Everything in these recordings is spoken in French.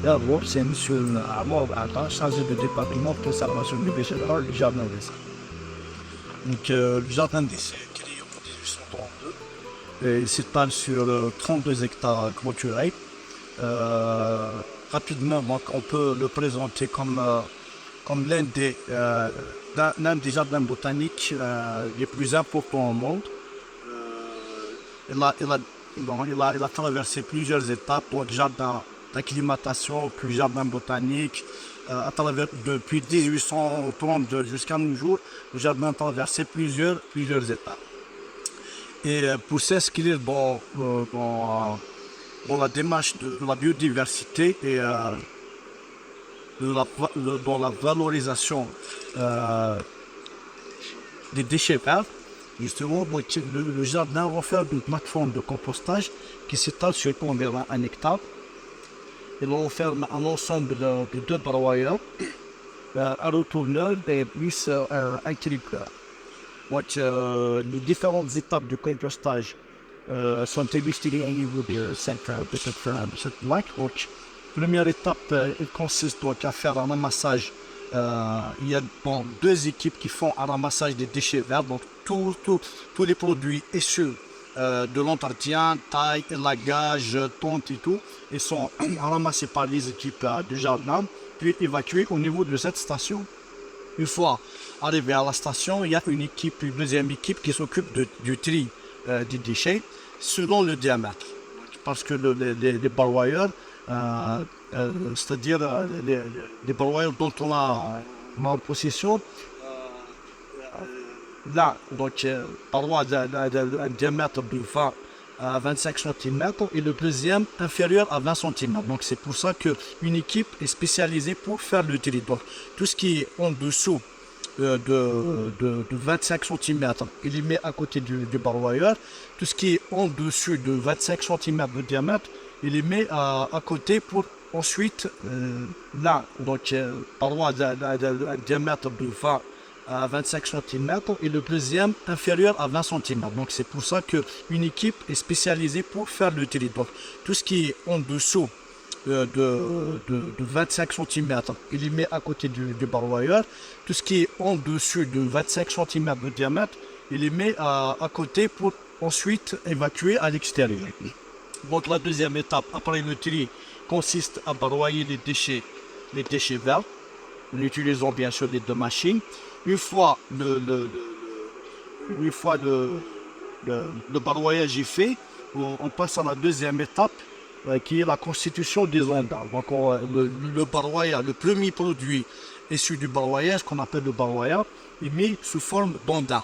D'abord, c'est monsieur Amor Attend, chargé de département de conservation du végétal du jardin d'essai. Donc, le jardin d'essai, créé en 1832, et il s'étale sur 32 hectares clôturés. Euh, Rapidement, donc, on peut le présenter comme l'un des jardins botaniques les plus importants au monde. Il a traversé plusieurs étapes, donc jardin d'acclimatation, puis jardin botanique. Depuis 1832 jusqu'à nos jours, le jardin a traversé plusieurs étapes. Et pour s'inscrire dans la démarche de la biodiversité et dans la valorisation euh, des déchets verts, justement, le jardin va faire une plateforme de compostage qui s'étale sur environ un hectare. Il va faire un ensemble de deux broyeurs, un retourneur et plus un clipper. Donc, les différentes étapes du compostage sont illustrées au niveau de cette plaque. Donc, première étape, il consiste donc à faire un ramassage. Il y a deux équipes qui font un ramassage des déchets verts. Donc, tous les produits issus de l'entretien, taille, élagage, tonte et tout, ils sont ramassés par les équipes du jardin, puis évacués au niveau de cette station. Une fois arrivé à la station, il y a une deuxième équipe qui s'occupe du tri des déchets selon le diamètre. Parce que les broyeurs, c'est-à-dire les broyeurs dont on a en possession, là, donc, parois d'un diamètre de 20 à 25 cm et le deuxième inférieur à 20 cm. Donc, c'est pour ça qu'une équipe est spécialisée pour faire le tri. Donc, tout ce qui est en dessous de 25 cm, il est mis à côté du broyeur. Tout ce qui est en dessus de 25 cm de diamètre, il est mis à côté pour ensuite, là, donc, parois d'un diamètre de 20 à 25 cm et le deuxième inférieur à 20 cm. Donc c'est pour ça qu'une équipe est spécialisée pour faire le tri. Donc tout ce qui est en dessous de 25 cm, il est mis à côté du broyeur. Tout ce qui est en dessus de 25 cm de diamètre, il est mis à côté pour ensuite évacuer à l'extérieur. Donc la deuxième étape après le tri consiste à broyer les déchets verts, en utilisant bien sûr les deux machines. Une fois le broyage est fait, on passe à la deuxième étape qui est la constitution des ondins. Donc le broyage, le premier produit issu du broyage qu'on appelle le broyage est mis sous forme d'ondin.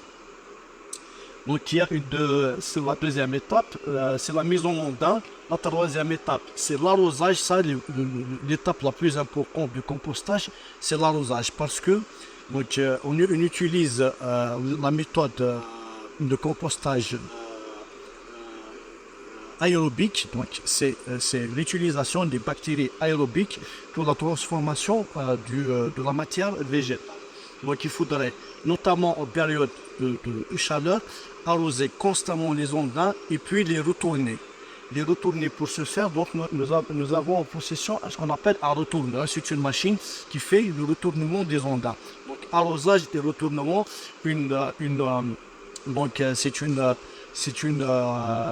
Donc c'est la deuxième étape, c'est la mise en ondin. La troisième étape, c'est l'arrosage. Ça, l'étape la plus importante du compostage, c'est l'arrosage parce que donc, on utilise la méthode de compostage aérobique. Donc, c'est l'utilisation des bactéries aérobiques pour la transformation de la matière végétale. Donc, il faudrait, notamment en période de chaleur, arroser constamment les ondins et puis les retourner. Pour ce faire, donc nous avons en possession ce qu'on appelle un retourneur. C'est une machine qui fait le retournement des ondins. Donc arrosage et retournement, c'est une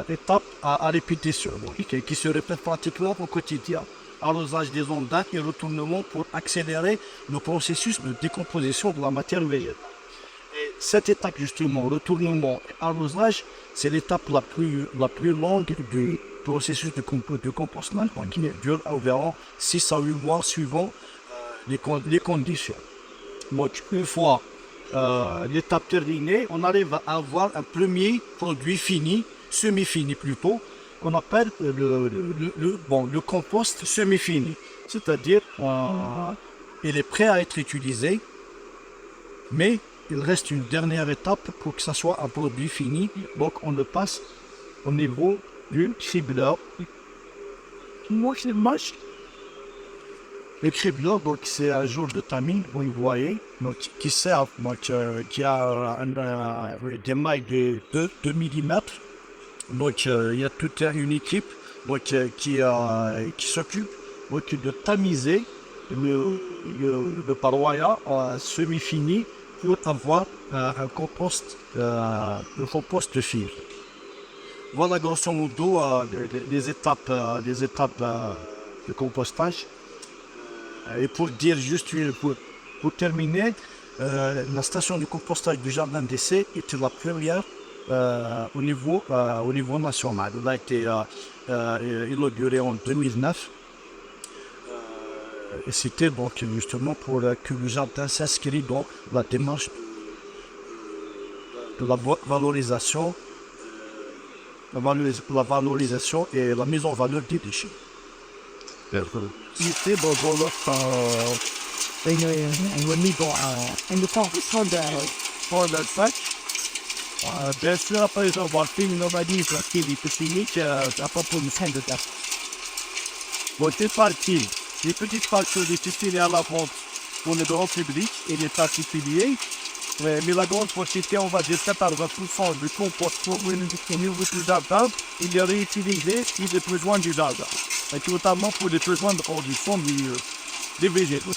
étape à répétition qui se répète pratiquement au quotidien. Arrosage des ondins et retournement pour accélérer le processus de décomposition de la matière végétale. Et cette étape justement, retournement et arrosage, c'est l'étape la plus longue du processus de compostage qui dure environ 6 à 8 mois suivant les conditions. Donc une fois l'étape terminée, on arrive à avoir un premier produit fini, semi-fini plutôt, qu'on appelle le compost semi-fini. C'est-à-dire, il est prêt à être utilisé, mais il reste une dernière étape pour que ça soit un produit fini. Donc on le passe au niveau du cribleur. Le cribleur, donc c'est un jour de tamis, vous voyez, donc, qui sert, donc, qui a des mailles de 2 mm. Donc il y a toute une équipe donc, qui s'occupe donc de tamiser le parois semi-fini pour avoir un compost, le compost de fil. Voilà grosso modo les étapes de compostage. Et pour dire juste pour terminer, la station de compostage du jardin d'essai était la première au niveau national. Elle a été inaugurée en 2009. Et c'était donc justement pour que le jardin s'inscrit dans la démarche de la valorisation, la valorisation et la mise en valeur des déchets. C'était dans notre and the focus for the such. Bien sûr, après avoir fait une nomadie l'activité physique, à propos du centre de taf. Bon, c'est parti. Les petites factures difficiles à la vente pour le grand public et les particuliers. Mais la grande quantité, on va dire 80% du compost pour au niveau du jardin, il est réutilisé si les besoins du jardin. Et notamment pour les besoins de production des végétaux.